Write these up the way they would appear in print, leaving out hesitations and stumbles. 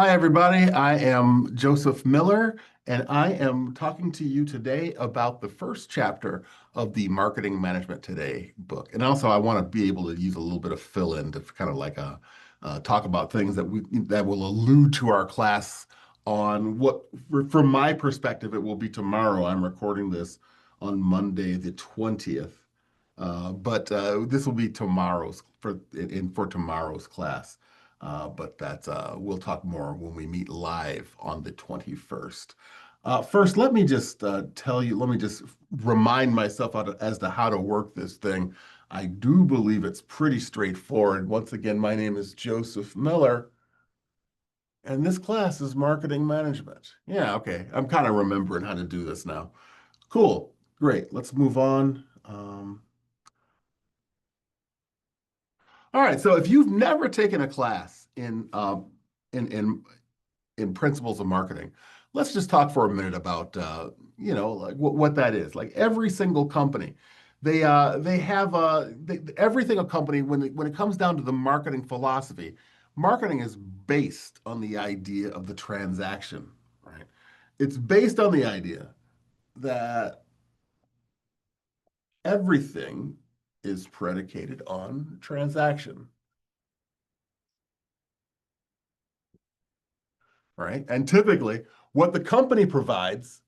Hi, everybody. I am Joseph Miller, and I am talking to you today about the first chapter of the Marketing Management Today book. And also, I want to be able to use a little bit of fill-in to kind of talk about things that will allude to our class on what, from my perspective, it will be tomorrow. I'm recording this on Monday, the 20th. But this will be for tomorrow's class. But we'll talk more when we meet live on the 21st. First, let me just let me just remind myself as to how to work this thing. I do believe it's pretty straightforward. Once again, my name is Joseph Miller, and this class is marketing management. Yeah, okay. I'm kind of remembering how to do this now. Cool. Great. Let's move on. All right. So if you've never taken a class in in in principles of marketing, let's just talk for a minute about like what that is. Like every single company, they have everything a company when it comes down to the marketing philosophy, marketing is based on the idea of the transaction, right? It's based on the idea that everything is predicated on transaction. Right? And typically, what the company provides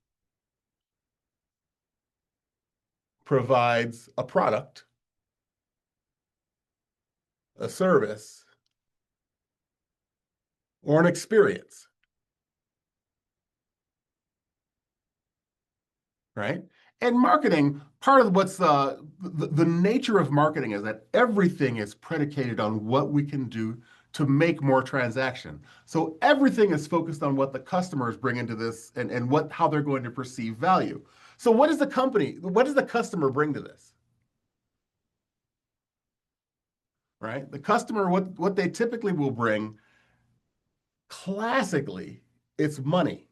a product, a service, or an experience, right? And marketing, part of what's the nature of marketing is that everything is predicated on what we can do to make more transaction. So everything is focused on what the customers bring into this and how they're going to perceive value. So what does the customer bring to this? Right? The customer, what they typically will bring classically, it's money.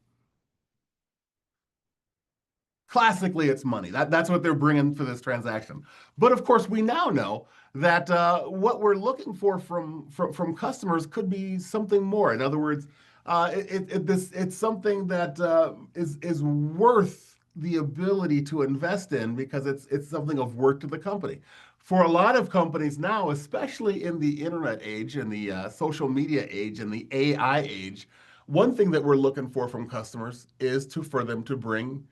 Classically, it's money. That's what they're bringing for this transaction. But of course, we now know that what we're looking for from customers could be something more. In other words, it's something that is worth the ability to invest in because it's something of worth to the company. For a lot of companies now, especially in the internet age and the social media age and the AI age, one thing that we're looking for from customers is for them to bring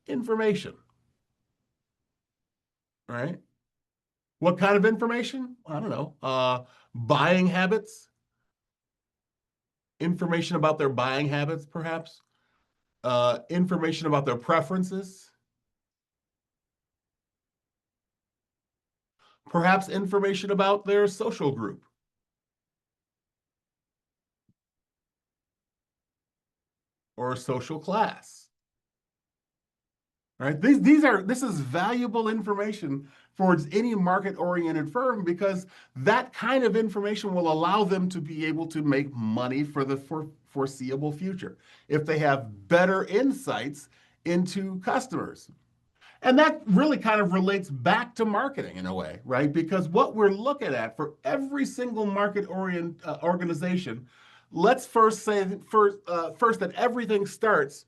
information, right? What kind of information? I don't know. Buying habits, information about their buying habits, perhaps. Information about their preferences, perhaps information about their social group or social class. Right? This is valuable information for any market-oriented firm because that kind of information will allow them to be able to make money for the foreseeable future if they have better insights into customers. And that really kind of relates back to marketing in a way, right? Because what we're looking at for every single organization, let's first say first that everything starts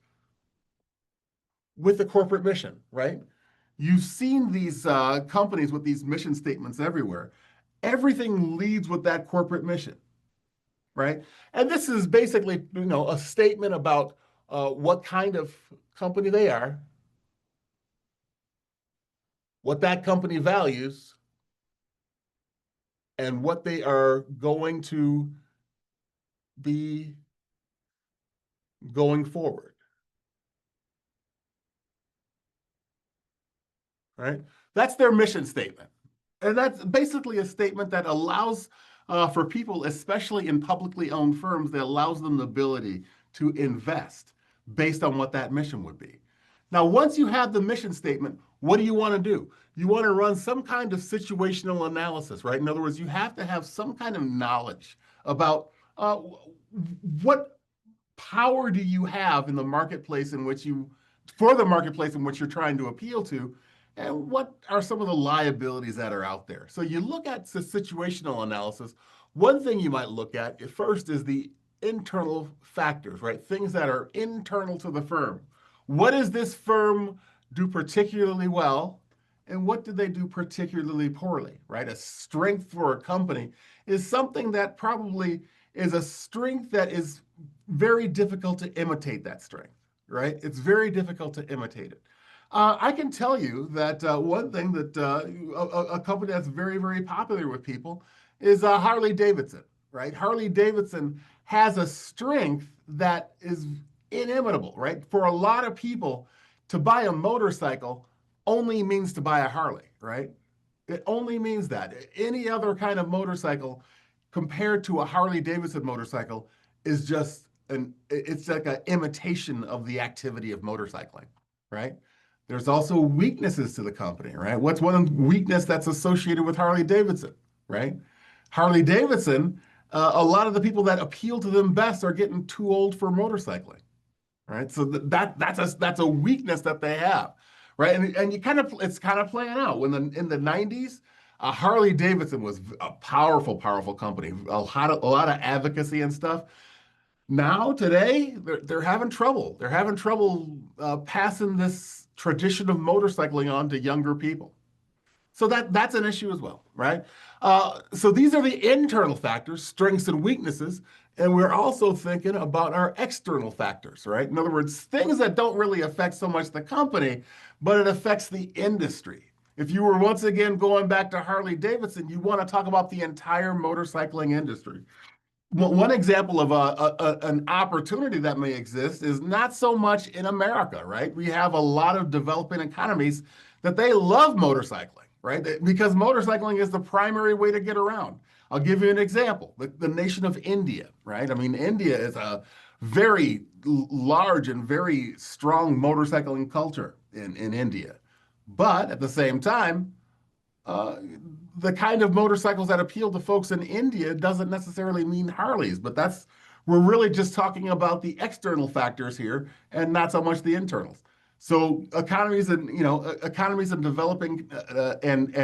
with the corporate mission, right? You've seen these companies with these mission statements everywhere. Everything leads with that corporate mission, right? And this is basically, a statement about what kind of company they are, what that company values, and what they are going to be going forward, right? That's their mission statement. And that's basically a statement that allows for people, especially in publicly owned firms, that allows them the ability to invest based on what that mission would be. Now, once you have the mission statement, what do you want to do? You want to run some kind of situational analysis, right? In other words, you have to have some kind of knowledge about what power do you have in the marketplace for the marketplace in which you're trying to appeal to, and what are some of the liabilities that are out there? So you look at the situational analysis. One thing you might look at first is the internal factors, right? Things that are internal to the firm. What does this firm do particularly well? And what do they do particularly poorly, right? A strength for a company is something that probably is a strength that is very difficult to imitate that strength, right? It's very difficult to imitate it. I can tell you that one thing that a company that's very, very popular with people is Harley Davidson, right? Harley Davidson has a strength that is inimitable, right? For a lot of people, to buy a motorcycle only means to buy a Harley, right? It only means that. Any other kind of motorcycle compared to a Harley Davidson motorcycle is just it's like an imitation of the activity of motorcycling, right? There's also weaknesses to the company, right? What's one weakness that's associated with Harley Davidson, right? Harley Davidson, a lot of the people that appeal to them best are getting too old for motorcycling, right? So that's a weakness that they have, right? And you kind of it's kind of playing out when in the 90s, Harley Davidson was a powerful company, a lot of advocacy and stuff. Now today they're having trouble. They're having trouble passing this tradition of motorcycling on to younger people. So that's an issue as well, right? So these are the internal factors, strengths and weaknesses, and we're also thinking about our external factors, right? In other words, things that don't really affect so much the company, but it affects the industry. If you were once again going back to Harley Davidson, you want to talk about the entire motorcycling industry. One example of an opportunity that may exist is not so much in America, right? We have a lot of developing economies that they love motorcycling, right? Because motorcycling is the primary way to get around. I'll give you an example. The nation of India, right? I mean, India is a very large and very strong motorcycling culture in India. But at the same time, uh, the kind of motorcycles that appeal to folks in India doesn't necessarily mean Harleys, but we're really just talking about the external factors here and not so much the internals. So economies in developing and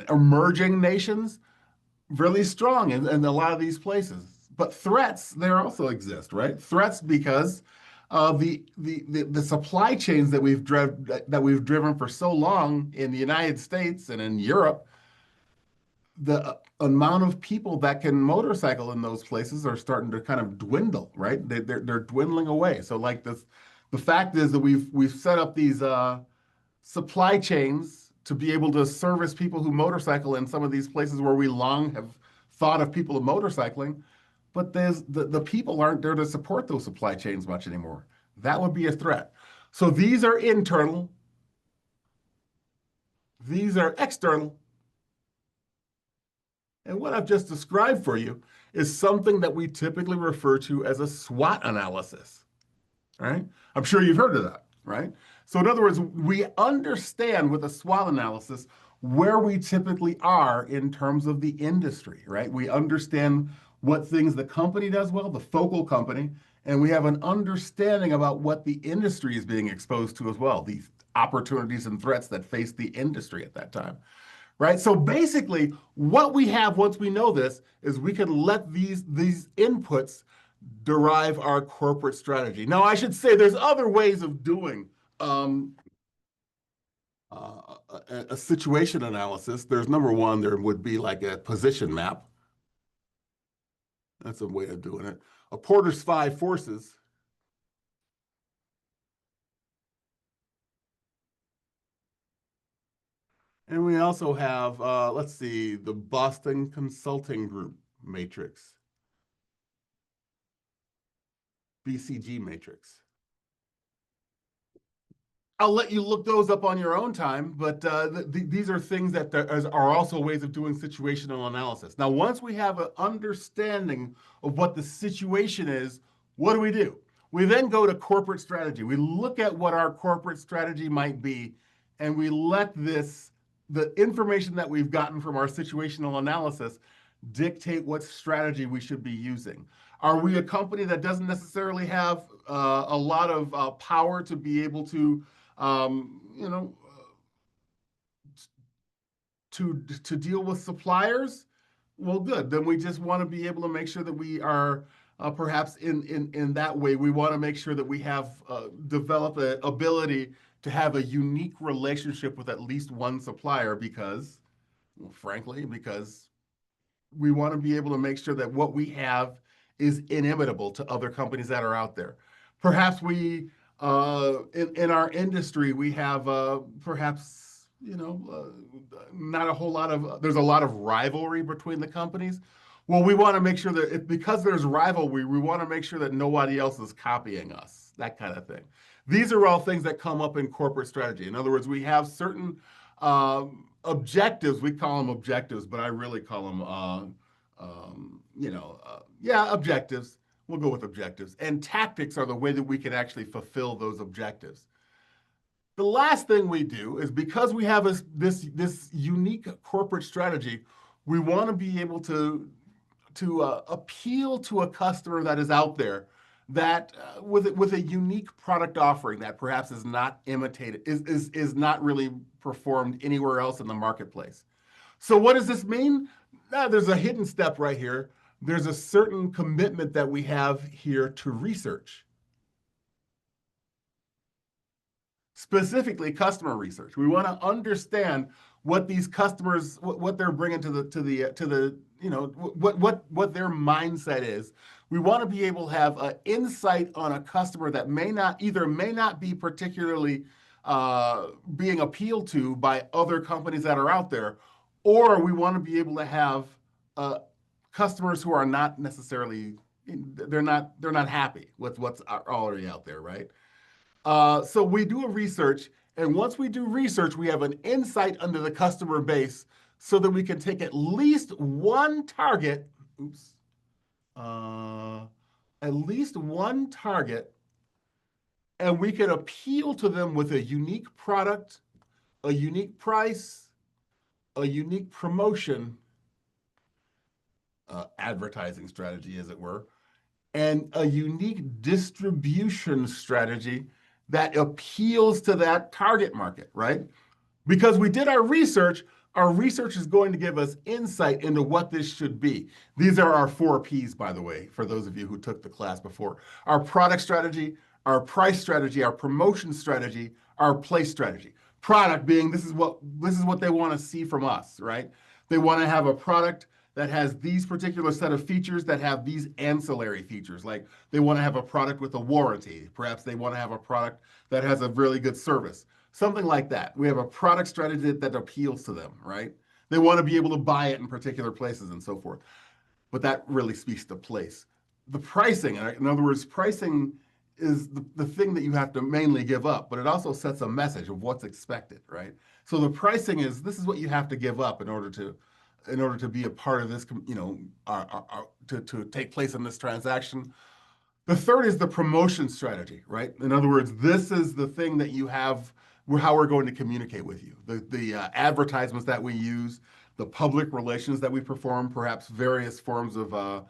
emerging nations really strong in a lot of these places. But threats there also exist, right? Threats because of the supply chains that we've driven for so long in the United States and in Europe. The amount of people that can motorcycle in those places are starting to kind of dwindle, right? They're dwindling away. So like this, the fact is that we've set up these supply chains to be able to service people who motorcycle in some of these places where we long have thought of people of motorcycling, but the people aren't there to support those supply chains much anymore. That would be a threat. So these are internal, these are external, and what I've just described for you is something that we typically refer to as a SWOT analysis. Right? I'm sure you've heard of that, right? So in other words, we understand with a SWOT analysis where we typically are in terms of the industry, right? We understand what things the company does well, the focal company, and we have an understanding about what the industry is being exposed to as well, the opportunities and threats that face the industry at that time, right? So basically, what we have once we know this is we can let these inputs derive our corporate strategy. Now, I should say there's other ways of doing um, a situation analysis. There's number one, there would be like a position map. That's a way of doing it. A Porter's five forces. And we also have, let's see, the Boston Consulting Group matrix, BCG matrix. I'll let you look those up on your own time, but these are things that are also ways of doing situational analysis. Now, once we have an understanding of what the situation is, what do? We then go to corporate strategy. We look at what our corporate strategy might be, and we let the information that we've gotten from our situational analysis dictate what strategy we should be using. Are we a company that doesn't necessarily have a lot of power to be able to you know, to deal with suppliers? Well, good. Then we just want to be able to make sure that we are perhaps in that way. We want to make sure that we have developed the ability to have a unique relationship with at least one supplier because, well, frankly, because we want to be able to make sure that what we have is inimitable to other companies that are out there. Perhaps in our industry, we have perhaps, not a whole lot of, there's a lot of rivalry between the companies. Well, we want to make sure that because there's rivalry, we want to make sure that nobody else is copying us, that kind of thing. These are all things that come up in corporate strategy. In other words, we have certain objectives. We call them objectives, but I really call them, yeah, objectives. We'll go with objectives. And tactics are the way that we can actually fulfill those objectives. The last thing we do is because we have this unique corporate strategy, we want to be able to appeal to a customer that is out there that with a unique product offering that perhaps is not imitated is not really performed anywhere else in the marketplace. So what does this mean? There's a hidden step right here. There's a certain commitment that we have here to research, specifically customer research. We want to understand what these customers, what they're bringing to the what their mindset is. We want to be able to have an insight on a customer that may not be particularly being appealed to by other companies that are out there, or we want to be able to have customers who are not necessarily, they're not happy with what's already out there, right? So we do a research, and once we do research, we have an insight into the customer base so that we can take at least one target, oops, uh, at least one target, and we can appeal to them with a unique product, a unique price, a unique promotion, advertising strategy, as it were, and a unique distribution strategy that appeals to that target market, right? Because we did our research is going to give us insight into what this should be. These are our 4 Ps, by the way, for those of you who took the class before. Our product strategy, our price strategy, our promotion strategy, our place strategy. Product being this is what they want to see from us, right? They want to have a product that has these particular set of features that have these ancillary features. Like they want to have a product with a warranty. Perhaps they want to have a product that has a really good service. Something like that. We have a product strategy that appeals to them, right? They want to be able to buy it in particular places and so forth. But that really speaks to place. The pricing, in other words, pricing is the thing that you have to mainly give up, but it also sets a message of what's expected, right? So the pricing is this is what you have to give up in order to be a part of this, to take place in this transaction. The third is the promotion strategy, right? In other words, this is the thing that you have, how we're going to communicate with you. The advertisements that we use, the public relations that we perform, perhaps various forms of,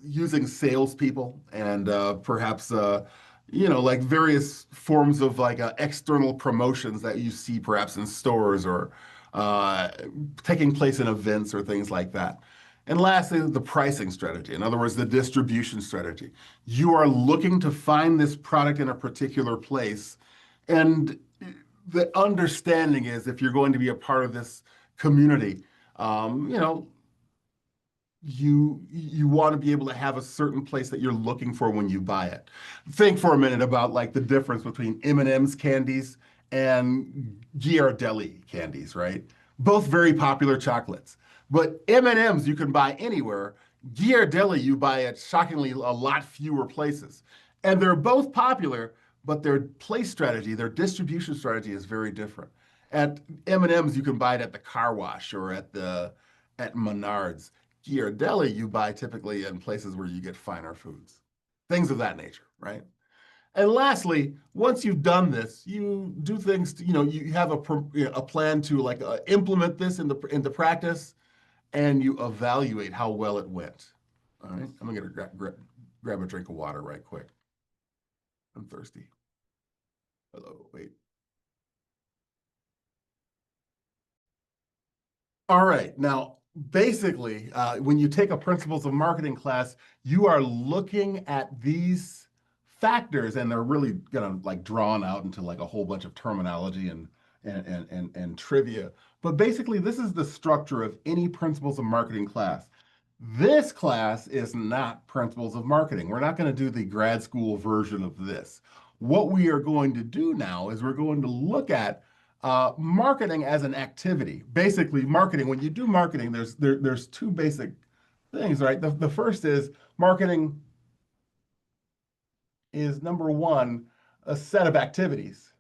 using salespeople and perhaps like various forms of like external promotions that you see perhaps in stores or uh, taking place in events or things like that. And lastly, the pricing strategy. In other words, the distribution strategy. You are looking to find this product in a particular place, and the understanding is if you're going to be a part of this community, um, you know, you want to be able to have a certain place that you're looking for when you buy it. Think for a minute about like the difference between M&M's candies and Ghirardelli candies, right? Both very popular chocolates. But M&M's you can buy anywhere. Ghirardelli you buy at shockingly a lot fewer places. And they're both popular, but their place strategy, their distribution strategy is very different. At M&M's you can buy it at the car wash or at Menards. Ghirardelli you buy typically in places where you get finer foods, things of that nature, right? And lastly, once you've done this, you do things. You have a plan to like implement this into practice, and you evaluate how well it went. All right, I'm gonna grab a drink of water right quick. I'm thirsty. Hello, wait. All right. Now, basically, when you take a principles of marketing class, you are looking at these factors, and they're really gonna like drawn out into like a whole bunch of terminology and trivia. But basically, this is the structure of any principles of marketing class. This class is not principles of marketing. We're not going to do the grad school version of this. What we are going to do now is we're going to look at marketing as an activity. Basically, marketing, when you do marketing, there's two basic things, right? The first is marketing is number one, a set of activities.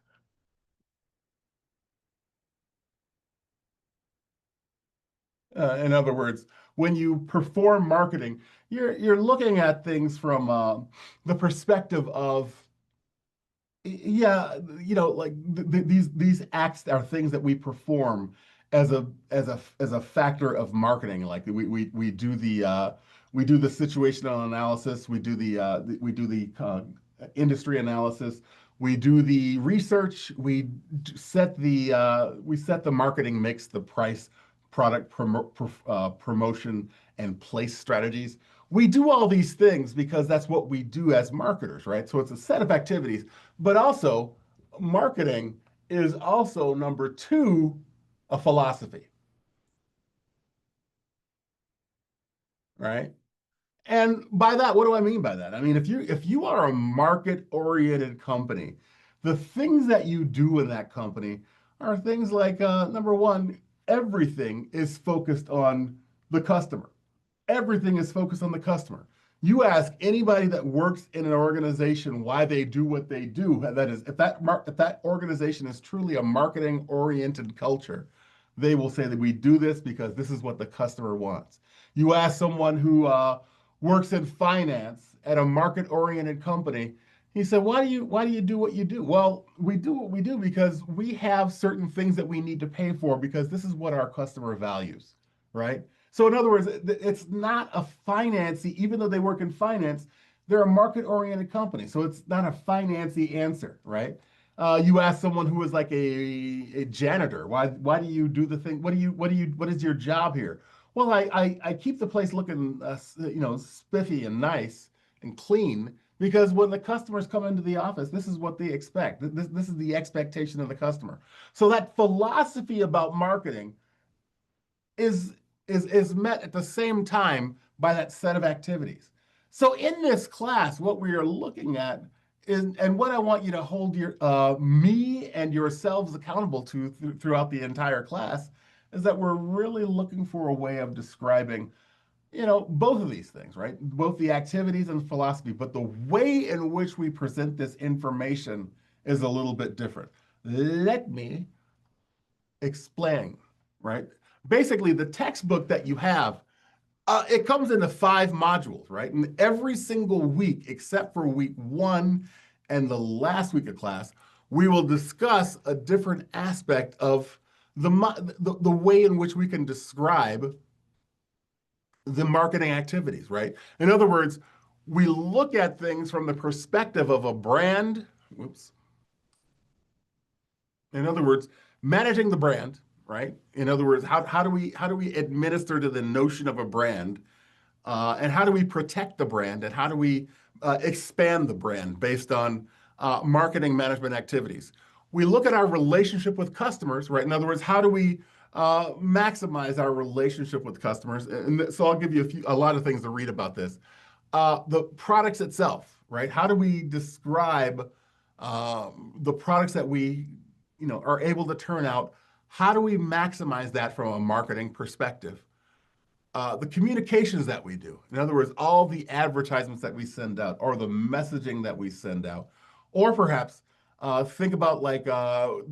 In other words, when you perform marketing, you're looking at things from the perspective of yeah, like these acts are things that we perform as a factor of marketing. Like we do the situational analysis, we do the industry analysis, we do the research, we set the marketing mix, the price, promotion, and place strategies. We do all these things because that's what we do as marketers, right? So it's a set of activities, but also marketing is also number two, a philosophy, right? And by that, what do I mean by that? I mean, if you are a market-oriented company, the things that you do in that company are things like number one, everything is focused on the customer. Everything is focused on the customer. You ask anybody that works in an organization why they do what they do. That is, if that organization is truly a marketing oriented culture, they will say that we do this because this is what the customer wants. You ask someone who works in finance at a market oriented company, he said, why do you do what you do? Well, we do what we do because we have certain things that we need to pay for because this is what our customer values, right? So in other words, it's not a financy, even though they work in finance, they're a market-oriented company. So it's not a financy answer, right? You ask someone who is like a janitor, why do you do the thing? What is your job here? Well, I keep the place looking spiffy and nice and clean because when the customers come into the office, this is what they expect. This is the expectation of the customer. So that philosophy about marketing is is met at the same time by that set of activities. So in this class, what we are looking at is, and what I want you to hold your me and yourselves accountable to throughout the entire class, is that we're really looking for a way of describing, both of these things, right? Both the activities and philosophy, but the way in which we present this information is a little bit different. Let me explain, right? Basically, the textbook that you have, it comes into 5 modules, right? And every single week, except for week 1 and the last week of class, we will discuss a different aspect of the way in which we can describe the marketing activities, right? In other words, we look at things from the perspective of a brand. Whoops. In other words, managing the brand, right? In other words, how do we administer to the notion of a brand, and how do we protect the brand, and how do we expand the brand based on marketing management activities? We look at our relationship with customers, right? In other words, how do we maximize our relationship with customers? And so I'll give you a lot of things to read about this. The products itself, right? How do we describe the products that we are able to turn out? How do we maximize that from a marketing perspective? The communications that we do, in other words, all the advertisements that we send out, or the messaging that we send out, or perhaps think about like the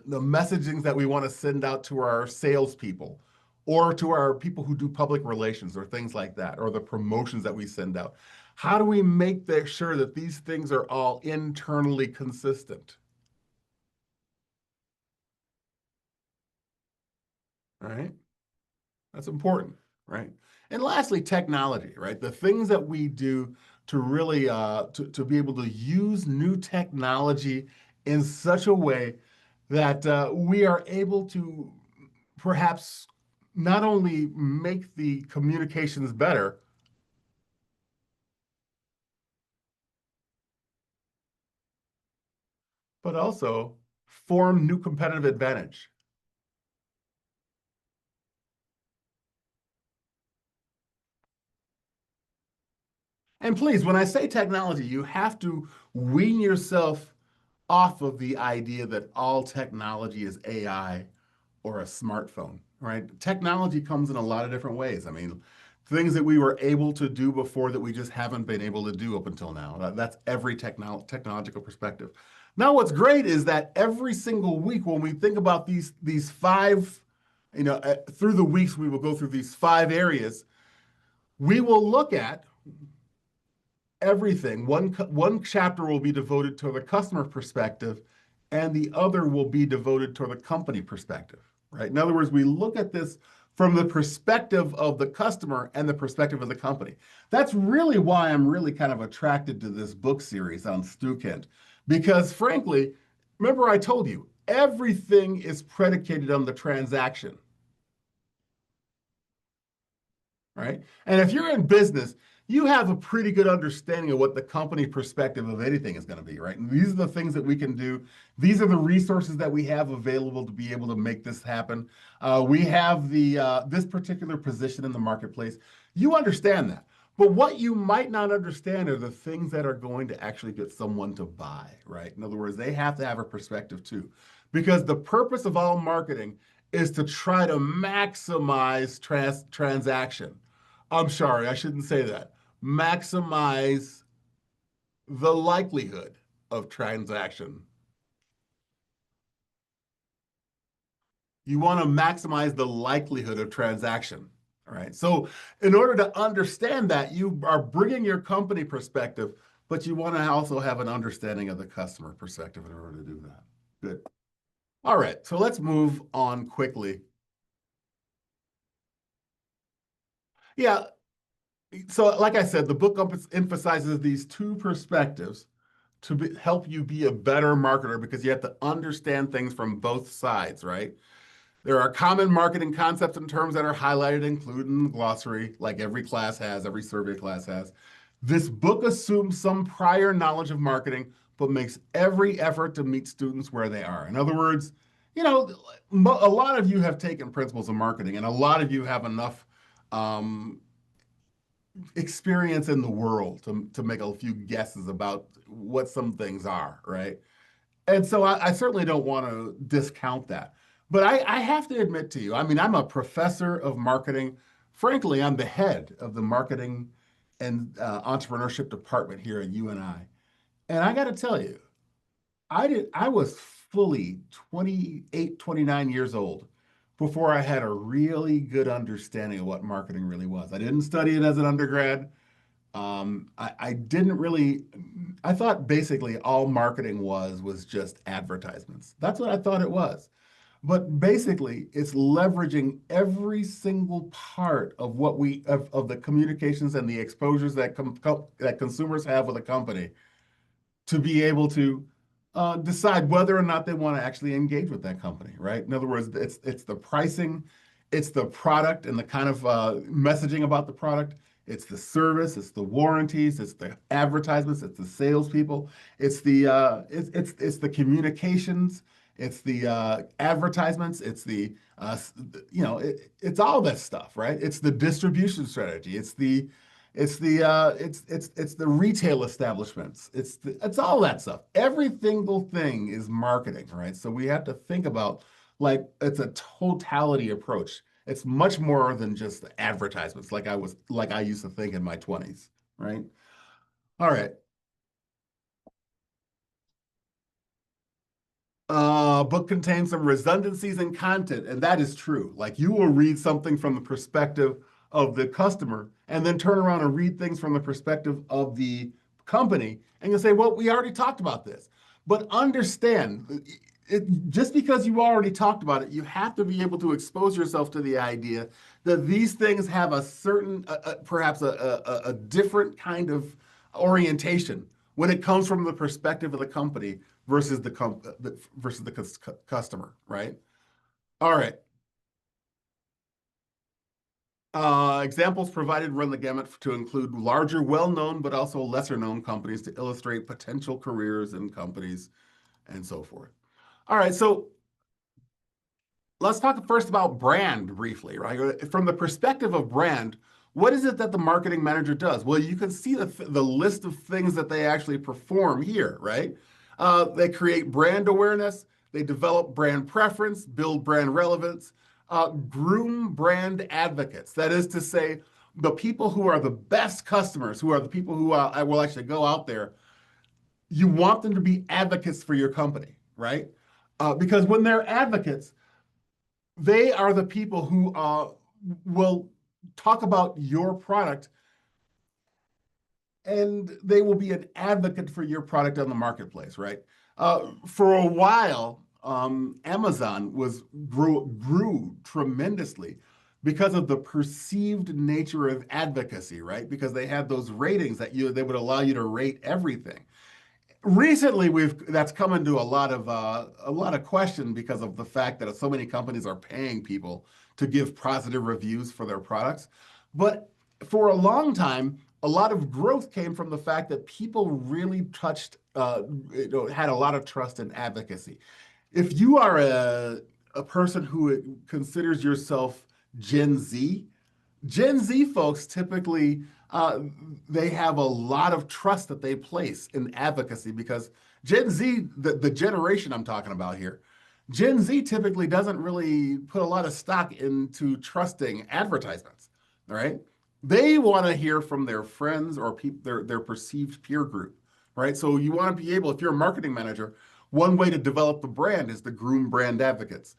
messaging that we want to send out to our salespeople, or to our people who do public relations, or things like that, or the promotions that we send out. How do we make sure that these things are all internally consistent? All right. That's important, right? And lastly, technology, right? The things that we do to really to be able to use new technology in such a way that we are able to perhaps not only make the communications better, but also form new competitive advantage. And please, when I say technology, you have to wean yourself off of the idea that all technology is AI or a smartphone, right? Technology comes in a lot of different ways. I mean, things that we were able to do before that we just haven't been able to do up until now. That's every technological perspective. Now, what's great is that every single week when we think about these five, through the weeks we will go through these five areas, we will look at everything. One chapter will be devoted to the customer perspective, and the other will be devoted to the company perspective, right? In other words, we look at this from the perspective of the customer and the perspective of the company. That's really why I'm really kind of attracted to this book series on Stukent, because frankly, remember I told you, everything is predicated on the transaction. Right? And if you're in business, you have a pretty good understanding of what the company perspective of anything is going to be, right? And these are the things that we can do. These are the resources that we have available to be able to make this happen. We have the this particular position in the marketplace. You understand that. But what you might not understand are the things that are going to actually get someone to buy, right? In other words, they have to have a perspective too. Because the purpose of all marketing is to try to maximize transaction. I'm sorry, I shouldn't say that. Maximize the likelihood of transaction. You want to maximize the likelihood of transaction. All right. So, in order to understand that, you are bringing your company perspective, but you want to also have an understanding of the customer perspective in order to do that. Good. All right. So, let's move on quickly. Yeah. So, like I said, the book emphasizes these two perspectives to help you be a better marketer because you have to understand things from both sides, right? There are common marketing concepts and terms that are highlighted, included in the glossary, like every class has, every survey class has. This book assumes some prior knowledge of marketing, but makes every effort to meet students where they are. In other words, you know, a lot of you have taken principles of marketing, and a lot of you have enough um, experience in the world to make a few guesses about what some things are, right? And so I certainly don't want to discount that. But I have to admit to you, I mean, I'm a professor of marketing. Frankly, I'm the head of the marketing and entrepreneurship department here at UNI. And I got to tell you, I was fully 28, 29 years old before I had a really good understanding of what marketing really was. I didn't study it as an undergrad. I didn't really, I thought basically all marketing was just advertisements. That's what I thought it was. But basically, it's leveraging every single part of of the communications and the exposures that consumers have with a company to be able to decide whether or not they want to actually engage with that company, right? In other words, it's the pricing, it's the product and the kind of messaging about the product, it's the service, it's the warranties, it's the advertisements, it's the salespeople, it's the communications, it's the advertisements, it's the it's all that stuff, right? It's the distribution strategy, it's the retail establishments. It's all that stuff. Every single thing is marketing, right? So we have to think about like it's a totality approach. It's much more than just advertisements, like I used to think in my 20s, right? All right. Book contains some redundancies in content, and that is true. Like you will read something from the perspective of the customer and then turn around and read things from the perspective of the company, and you'll say, well, we already talked about this. But understand, just because you already talked about it, you have to be able to expose yourself to the idea that these things have a certain, perhaps a different kind of orientation when it comes from the perspective of the company versus the customer, right? All right. Examples provided run the gamut to include larger, well-known, but also lesser-known companies to illustrate potential careers in companies and so forth. All right, so let's talk first about brand briefly, right? From the perspective of brand, what is it that the marketing manager does? Well, you can see the list of things that they actually perform here, right? They create brand awareness, they develop brand preference, build brand relevance, groom brand advocates. That is to say, the people who are the best customers, who are the people who I will actually go out there, you want them to be advocates for your company, right? Because when they're advocates, they are the people who will talk about your product, and they will be an advocate for your product on the marketplace, right? For a while, Amazon grew tremendously because of the perceived nature of advocacy, right? Because they had those ratings that they would allow you to rate everything. Recently, we've that's come into a lot of question because of the fact that so many companies are paying people to give positive reviews for their products. But for a long time, a lot of growth came from the fact that people really had a lot of trust in advocacy. If you are a person who considers yourself Gen Z, Gen Z folks typically they have a lot of trust that they place in advocacy because Gen Z, the generation I'm talking about here, Gen Z typically doesn't really put a lot of stock into trusting advertisements. All right, they want to hear from their friends or their perceived peer group. Right, so you want to be able, if you're a marketing manager, one way to develop the brand is to groom brand advocates.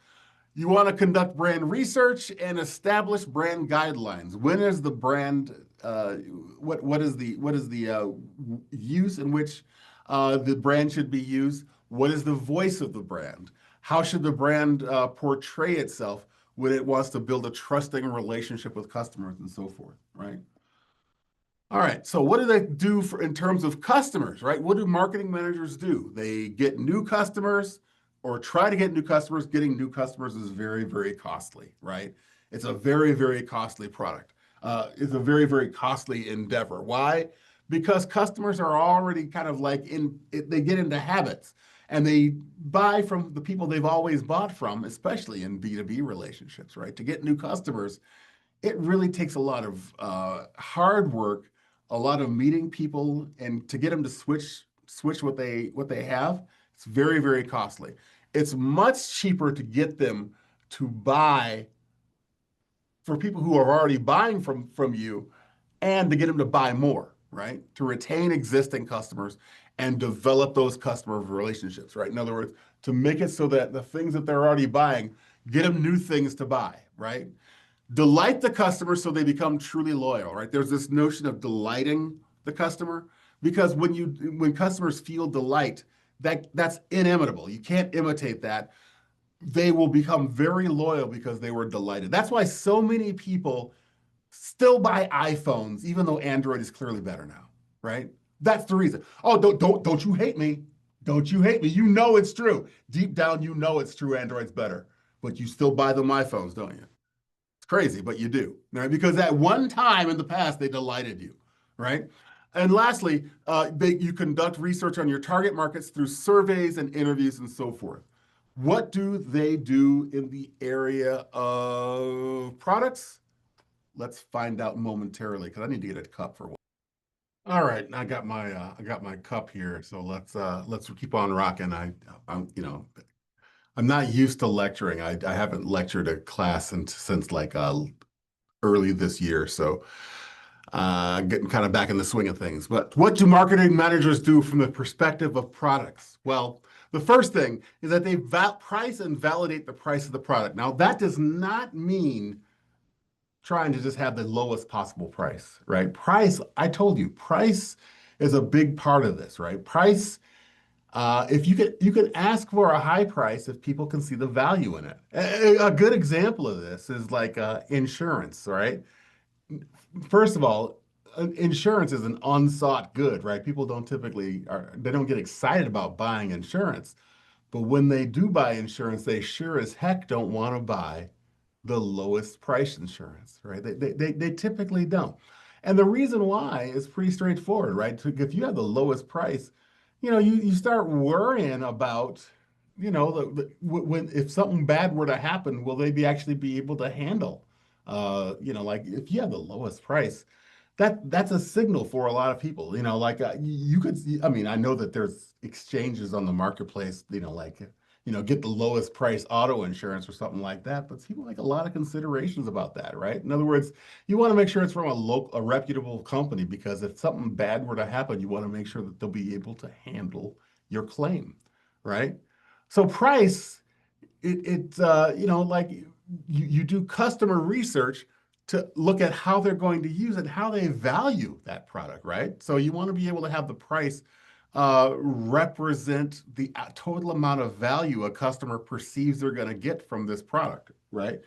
You want to conduct brand research and establish brand guidelines. When is the brand? What is the use in which the brand should be used? What is the voice of the brand? How should the brand portray itself when it wants to build a trusting relationship with customers and so forth, right? All right. So what do they do in terms of customers, right? What do marketing managers do? They get new customers or try to get new customers. Getting new customers is very, very costly, right? It's a very, very costly product. It's a very, very costly endeavor. Why? Because customers are already kind of like they get into habits and they buy from the people they've always bought from, especially in B2B relationships, right? To get new customers, it really takes a lot of hard work, a lot of meeting people, and to get them to switch what they have. It's very, very costly. It's much cheaper to get them to buy for people who are already buying from you, and to get them to buy more, right? To retain existing customers and develop those customer relationships, right? In other words, to make it so that the things that they're already buying, get them new things to buy, right? Delight the customer so they become truly loyal, right? There's this notion of delighting the customer because when customers feel delight, that's inimitable. You can't imitate that. They will become very loyal because they were delighted. That's why so many people still buy iPhones, even though Android is clearly better now, right? That's the reason. Oh, don't you hate me? Don't you hate me? You know it's true. Deep down, you know it's true. Android's better, but you still buy them iPhones, don't you? It's crazy, but you do, right? Because at one time in the past, they delighted you, right? And lastly, you conduct research on your target markets through surveys and interviews and so forth. What do they do in the area of products? Let's find out momentarily because I need to get a cup for one. All right, I got my cup here, so let's keep on rocking. I'm not used to lecturing. I haven't lectured a class since like early this year, so getting kind of back in the swing of things. But what do marketing managers do from the perspective of products? Well, the first thing is that they price and validate the price of the product. Now, that does not mean trying to just have the lowest possible price, right? Price, I told you, price is a big part of this, right? Price, if you can ask for a high price if people can see the value in it. A good example of this is like insurance, right? First of all, insurance is an unsought good, right? People don't typically they don't get excited about buying insurance. But when they do buy insurance, they sure as heck don't want to buy the lowest price insurance, right? They typically don't. And the reason why is pretty straightforward, right? So if you have the lowest price, you start worrying about, when if something bad were to happen, will they be actually be able to handle? Like if you have the lowest price, that's a signal for a lot of people. Like you could see, I mean, I know that there's exchanges on the marketplace, like get the lowest price auto insurance or something like that. But people like a lot of considerations about that, right? In other words, you want to make sure it's from a reputable company because if something bad were to happen, you want to make sure that they'll be able to handle your claim, right? So price like you do customer research to look at how they're going to use it, how they value that product, right? So you want to be able to have the price represent the total amount of value a customer perceives they're going to get from this product, right?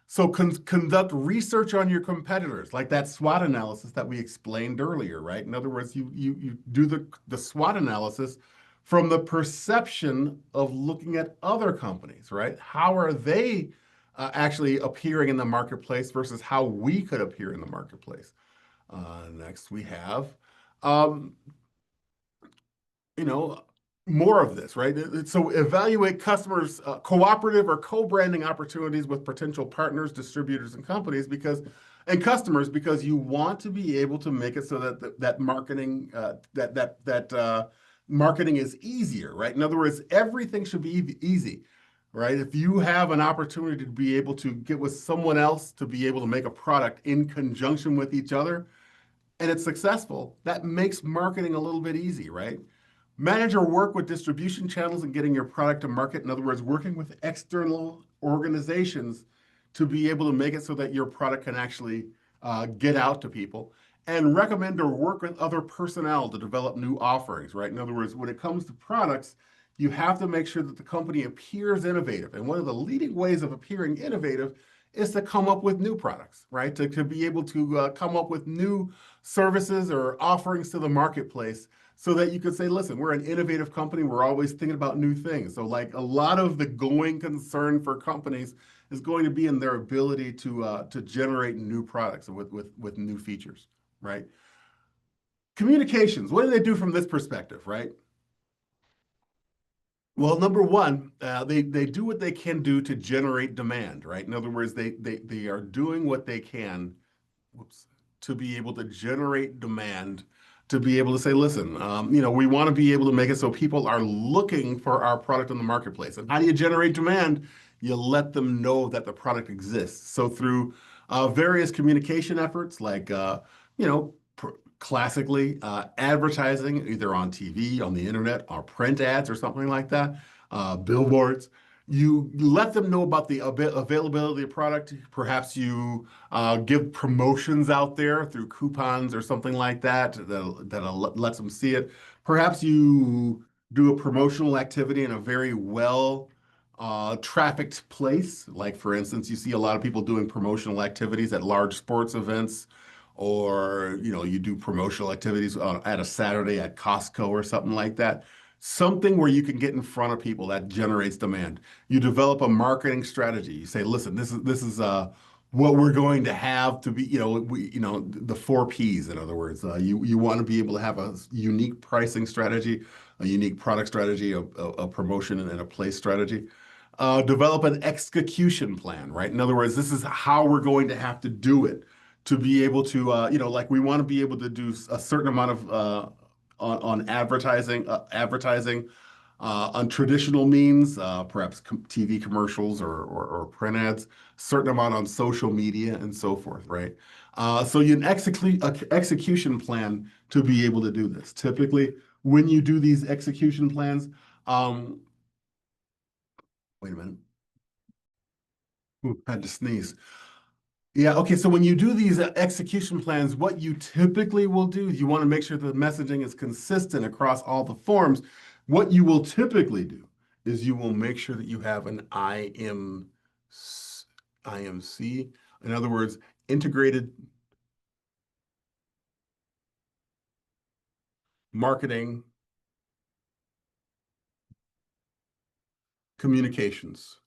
So conduct research on your competitors, like that SWOT analysis that we explained earlier, right? In other words, you do the SWOT analysis from the perception of looking at other companies, right? How are they actually appearing in the marketplace versus how we could appear in the marketplace? Next, we have um, you know, more of this, right? So evaluate customers' cooperative or co-branding opportunities with potential partners, distributors, and companies and customers because you want to be able to make it so that marketing marketing is easier, right? In other words, everything should be easy, right? If you have an opportunity to be able to get with someone else to be able to make a product in conjunction with each other, and it's successful, that makes marketing a little bit easy, right? Manage or work with distribution channels and getting your product to market. In other words, working with external organizations to be able to make it so that your product can actually get out to people. And recommend or work with other personnel to develop new offerings, right? In other words, when it comes to products, you have to make sure that the company appears innovative. And one of the leading ways of appearing innovative is to come up with new products, right? To be able to come up with new services or offerings to the marketplace so that you could say, listen, we're an innovative company. We're always thinking about new things. So, like a lot of the going concern for companies is going to be in their ability to generate new products with new features, right? Communications. What do they do from this perspective, right? Well, number one, they do what they can do to generate demand, right? In other words, they are doing what they can, whoops, to be able to generate demand, to be able to say, listen, we want to be able to make it so people are looking for our product in the marketplace. And how do you generate demand? You let them know that the product exists. So through various communication efforts, like you know, classically advertising, either on TV, on the internet, or print ads, or something like that, billboards. You let them know about the availability of product. Perhaps you give promotions out there through coupons or something like that that lets them see it. Perhaps you do a promotional activity in a very well trafficked place. Like, for instance, you see a lot of people doing promotional activities at large sports events, or you do promotional activities at a Saturday at Costco or something like that. Something where you can get in front of people that generates demand. You develop a marketing strategy. You say, listen, this is what we're going to have to be, the four P's, in other words. You want to be able to have a unique pricing strategy, a unique product strategy, a promotion and a place strategy. Develop an execution plan, right? In other words, this is how we're going to have to do it to be able to, like we want to be able to do a certain amount of on advertising on traditional means, perhaps TV commercials or print ads, certain amount on social media and so forth, right? So you execute execution plan to be able to do this. Typically, when you do these execution plans, um, wait a minute, ooh, had to sneeze. Yeah, okay. So when you do these execution plans, what you typically will do is you want to make sure the messaging is consistent across all the forms. What you will typically do is you will make sure that you have an IMC, in other words, integrated marketing communications.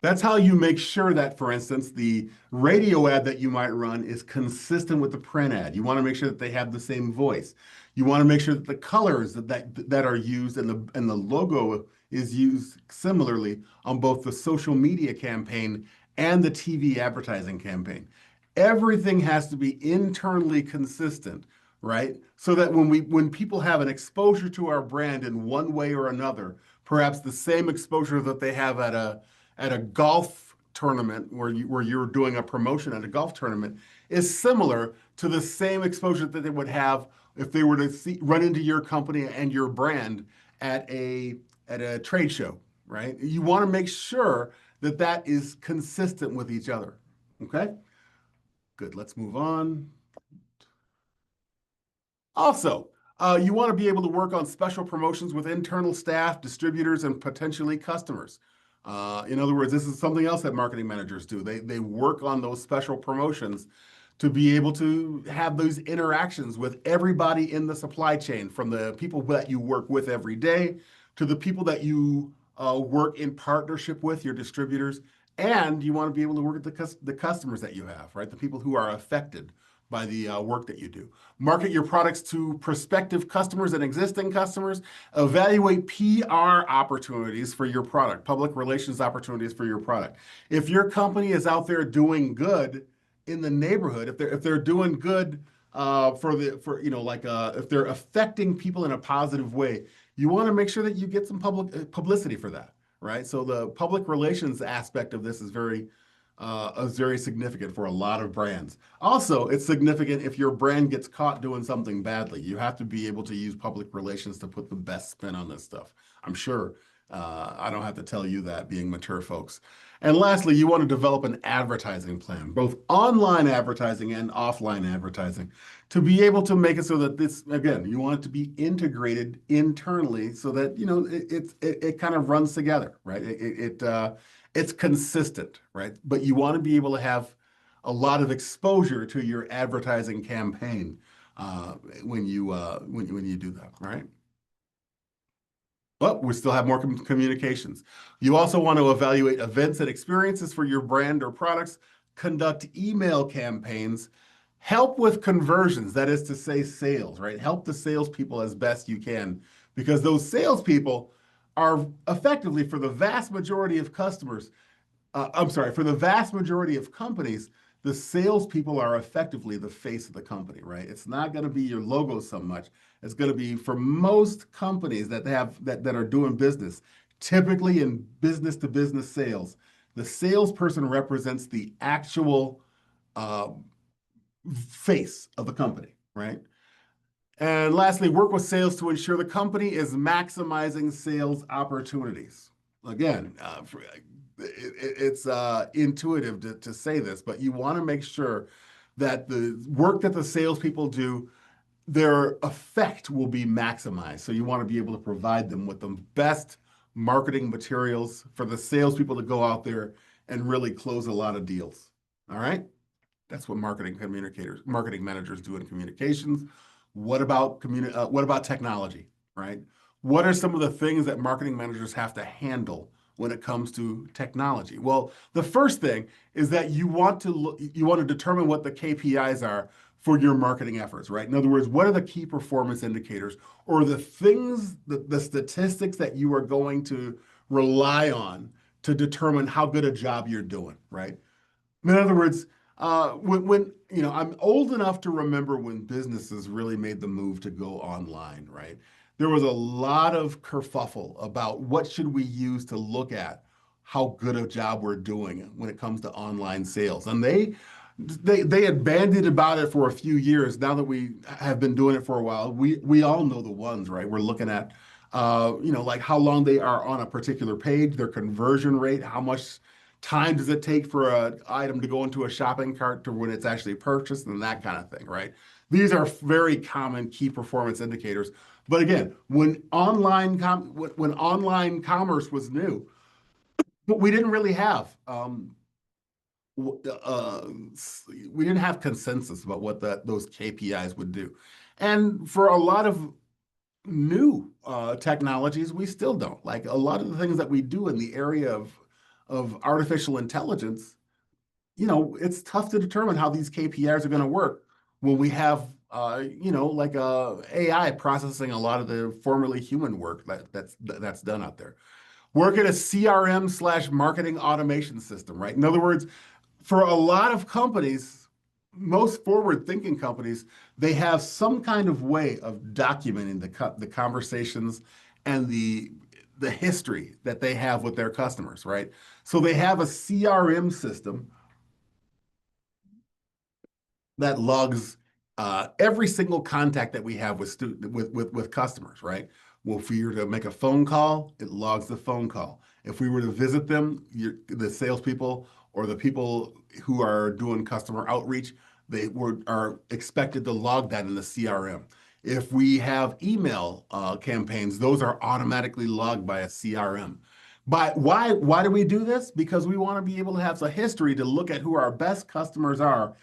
That's how you make sure that, for instance, the radio ad that you might run is consistent with the print ad. You want to make sure that they have the same voice. You want to make sure that the colors that are used and the logo is used similarly on both the social media campaign and the TV advertising campaign. Everything has to be internally consistent, right? So that when people have an exposure to our brand in one way or another, perhaps the same exposure that they have at a golf tournament where you're doing a promotion at a golf tournament is similar to the same exposure that they would have if they were to run into your company and your brand at a trade show, right? You want to make sure that that is consistent with each other. Okay, good. Let's move on. Also, you want to be able to work on special promotions with internal staff, distributors, and potentially customers. In other words, this is something else that marketing managers do. They work on those special promotions to be able to have those interactions with everybody in the supply chain, from the people that you work with every day to the people that you work in partnership with, your distributors, and you want to be able to work with the customers that you have, right? The people who are affected by the work that you do. Market your products to prospective customers and existing customers. Evaluate PR opportunities for your product, public relations opportunities for your product. If your company is out there doing good in the neighborhood, if they're doing good if they're affecting people in a positive way, you want to make sure that you get some public publicity for that, right? So the public relations aspect of this is very significant for a lot of brands. Also, it's significant if your brand gets caught doing something badly. You have to be able to use public relations to put the best spin on this stuff. I'm sure I don't have to tell you that, being mature folks. And lastly, you want to develop an advertising plan, both online advertising and offline advertising, to be able to make it so that this, again, you want it to be integrated internally so that, it kind of runs together, right? It's consistent, right? But you want to be able to have a lot of exposure to your advertising campaign when you do that, right? But we still have more communications. You also want to evaluate events and experiences for your brand or products, conduct email campaigns, help with conversions, that is to say, sales, right? Help the salespeople as best you can, because those salespeople are effectively, for the vast majority of customers, I'm sorry, for the vast majority of companies, the salespeople are effectively the face of the company, right? It's not going to be your logo so much. It's going to be, for most companies that are doing business, typically in business to business sales, the salesperson represents the actual uh, face of the company, right? And lastly, work with sales to ensure the company is maximizing sales opportunities. Again, it's intuitive to say this, but you want to make sure that the work that the salespeople do, their effect will be maximized. So you want to be able to provide them with the best marketing materials for the salespeople to go out there and really close a lot of deals. All right? That's what marketing managers do in communications. What about technology, right? What are some of the things that marketing managers have to handle when it comes to technology? Well, the first thing is that you want to determine what the KPIs are for your marketing efforts, right? In other words, what are the key performance indicators, or the things, the statistics that you are going to rely on to determine how good a job you're doing, right? In other words, I'm old enough to remember when businesses really made the move to go online, right? There was a lot of kerfuffle about what should we use to look at how good a job we're doing when it comes to online sales. And they had bandied about it for a few years. Now that we have been doing it for a while, we all know the ones, right? We're looking at like how long they are on a particular page, their conversion rate, how much time does it take for an item to go into a shopping cart to when it's actually purchased, and that kind of thing, right? These are very common key performance indicators. But again, when online commerce was new, but we didn't really have we didn't have consensus about what those KPIs would do. And for a lot of new technologies, we still don't. Like a lot of the things that we do in the area of of artificial intelligence, it's tough to determine how these KPIs are going to work when we have, like AI processing a lot of the formerly human work that's done out there. Work at a CRM/marketing automation system, right? In other words, for a lot of companies, most forward-thinking companies, they have some kind of way of documenting the conversations and the history that they have with their customers, right? So they have a CRM system that logs every single contact that we have with customers, right? Well, if we were to make a phone call, it logs the phone call. If we were to visit them, the salespeople or the people who are doing customer outreach, are expected to log that in the CRM. If we have email campaigns, those are automatically logged by a CRM. But why do we do this? Because we want to be able to have a history to look at who our best customers are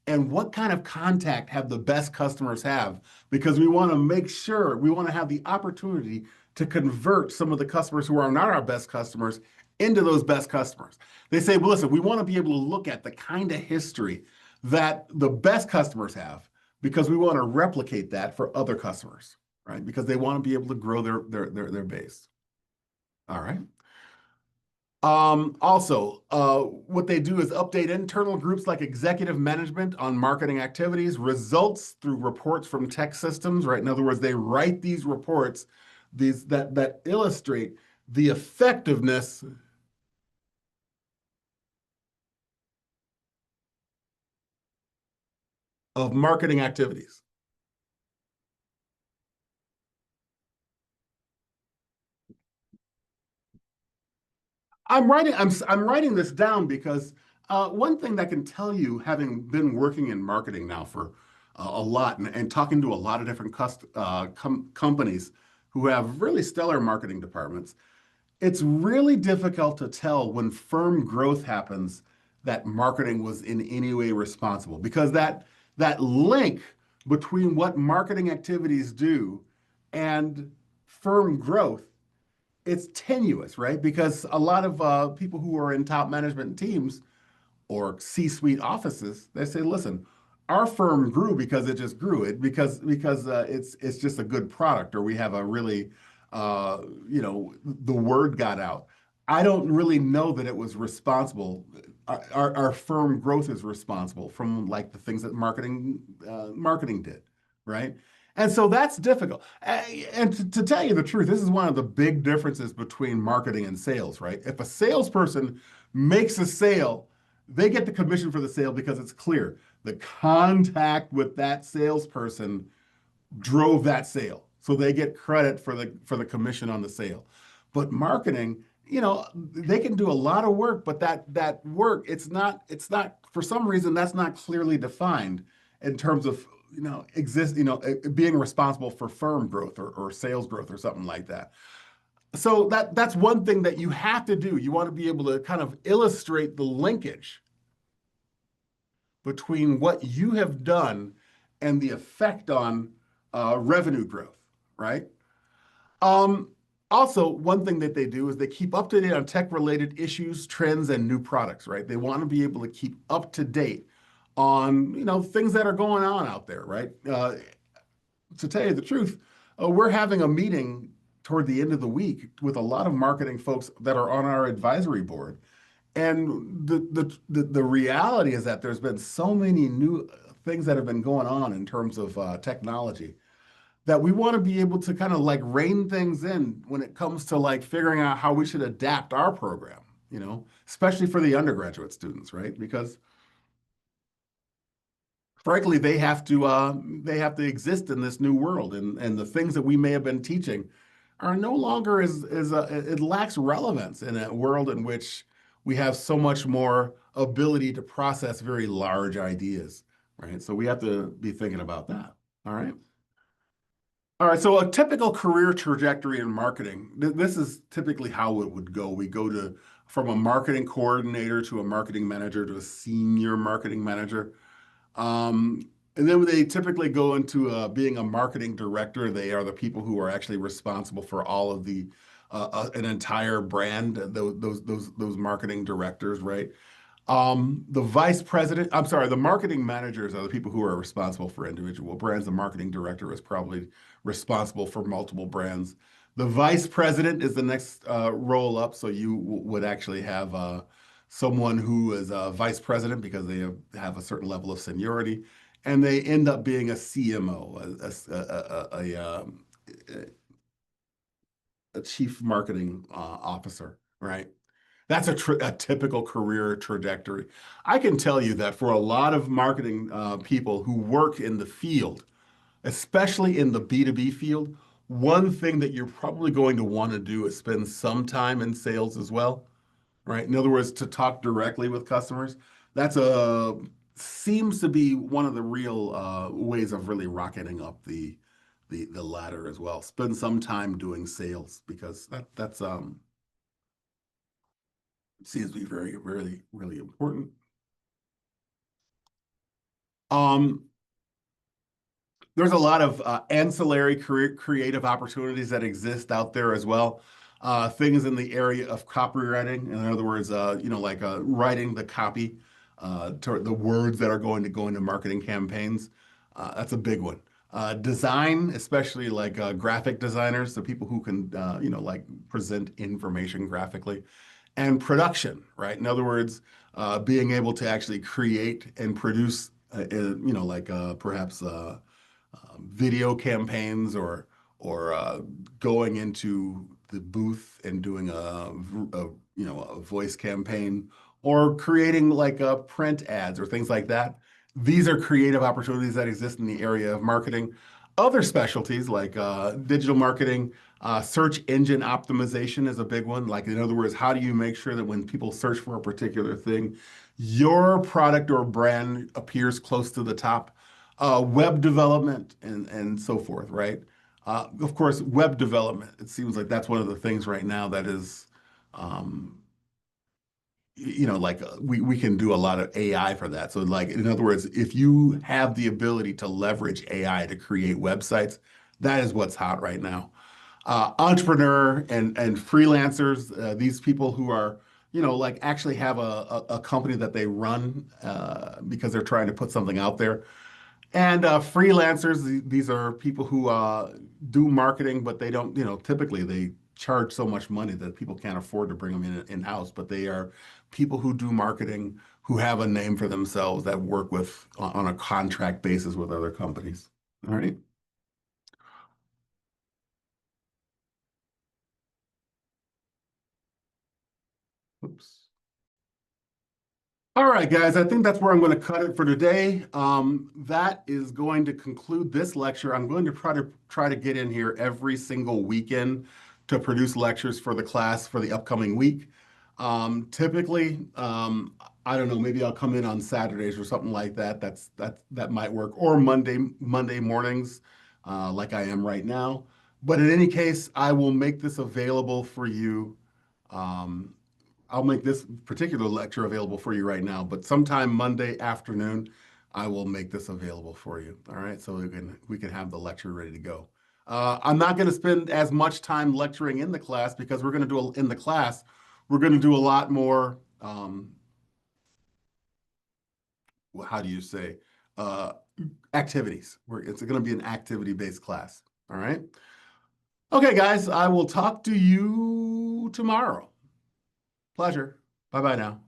and what kind of contact have the best customers have, because we want to make sure we want to have the opportunity to convert some of the customers who are not our best customers into those best customers. They say, well, listen, we want to be able to look at the kind of history that the best customers have because we want to replicate that for other customers, right? Because they want to be able to grow their base. All right. What they do is update internal groups like executive management on marketing activities, results through reports from tech systems, right? In other words, they write these reports, that illustrate the effectiveness of marketing activities. I'm writing this down because one thing that can tell you, having been working in marketing now for a lot and talking to a lot of different companies who have really stellar marketing departments, it's really difficult to tell when firm growth happens that marketing was in any way responsible, because that link between what marketing activities do and firm growth, it's tenuous, right? Because a lot of people who are in top management teams or C-suite offices, they say, listen, our firm grew because it just grew it because it's just a good product, or we have a really the word got out. I don't really know that it was responsible. Our firm growth is responsible from like the things that marketing did, right? And so that's difficult. And to tell you the truth, this is one of the big differences between marketing and sales, right? If a salesperson makes a sale, they get the commission for the sale because it's clear. The contact with that salesperson drove that sale. So they get credit for the commission on the sale. But marketing, they can do a lot of work, but that work, it's not for some reason that's not clearly defined in terms of being responsible for firm growth or sales growth or something like that. So that's one thing that you have to do. You want to be able to kind of illustrate the linkage between what you have done and the effect on revenue growth, right? Um, Also, one thing that they do is they keep up to date on tech-related issues, trends, and new products, right? They want to be able to keep up to date on things that are going on out there, right? To tell you the truth, we're having a meeting toward the end of the week with a lot of marketing folks that are on our advisory board. And the reality is that there's been so many new things that have been going on in terms of technology that we want to be able to kind of like rein things in when it comes to like figuring out how we should adapt our program, especially for the undergraduate students, right? Because frankly, they have to exist in this new world, and the things that we may have been teaching are no longer it lacks relevance in a world in which we have so much more ability to process very large ideas, right? So we have to be thinking about that. All right. All right, so a typical career trajectory in marketing, this is typically how it would go. We go from a marketing coordinator to a marketing manager to a senior marketing manager. And then they typically go into being a marketing director. They are the people who are actually responsible for all of the an entire brand, those marketing directors, right? The vice president, I'm sorry, the marketing managers are the people who are responsible for individual brands. The marketing director is probably responsible for multiple brands. The vice president is the next roll up. So you would actually have someone who is a vice president because they have a certain level of seniority, and they end up being a CMO, a chief marketing officer, right? That's a typical career trajectory. I can tell you that for a lot of marketing people who work in the field, especially in the B2B field, one thing that you're probably going to want to do is spend some time in sales as well, right? In other words, to talk directly with customers. That's a seems to be one of the real ways of really rocketing up the ladder as well. Spend some time doing sales because that's seems to be very, really, really important. Um, there's a lot of ancillary creative opportunities that exist out there as well. Things in the area of copywriting, in other words, like writing the copy to the words that are going to go into marketing campaigns. That's a big one. Design, especially like graphic designers, the people who can, like present information graphically, and production, right? In other words, being able to actually create and produce, like perhaps video campaigns or going into the booth and doing a voice campaign or creating like print ads or things like that. These are creative opportunities that exist in the area of marketing. Other specialties like digital marketing, search engine optimization is a big one. Like, in other words, how do you make sure that when people search for a particular thing, your product or brand appears close to the top? Web development and so forth, right? Of course, web development. It seems like that's one of the things right now that is, um, like we can do a lot of AI for that. So, like, in other words, if you have the ability to leverage AI to create websites, that is what's hot right now. Entrepreneur and freelancers, these people who are, like actually have a company that they run because they're trying to put something out there. And freelancers, these are people who do marketing, but they don't, typically they charge so much money that people can't afford to bring them in-house. But they are people who do marketing, who have a name for themselves that work with on a contract basis with other companies. All right. Oops. All right, guys, I think that's where I'm going to cut it for today. That is going to conclude this lecture. I'm going to try to get in here every single weekend to produce lectures for the class for the upcoming week. Typically, I don't know, maybe I'll come in on Saturdays or something like that. That might work, or Monday mornings, like I am right now. But in any case, I will make this available for you. Um, I'll make this particular lecture available for you right now, but sometime Monday afternoon, I will make this available for you. All right, so we can have the lecture ready to go. I'm not going to spend as much time lecturing in the class because we're going to do in the class, we're going to do a lot more. How do you say uh, activities? It's going to be an activity-based class. All right. Okay, guys, I will talk to you tomorrow. Pleasure. Bye bye now.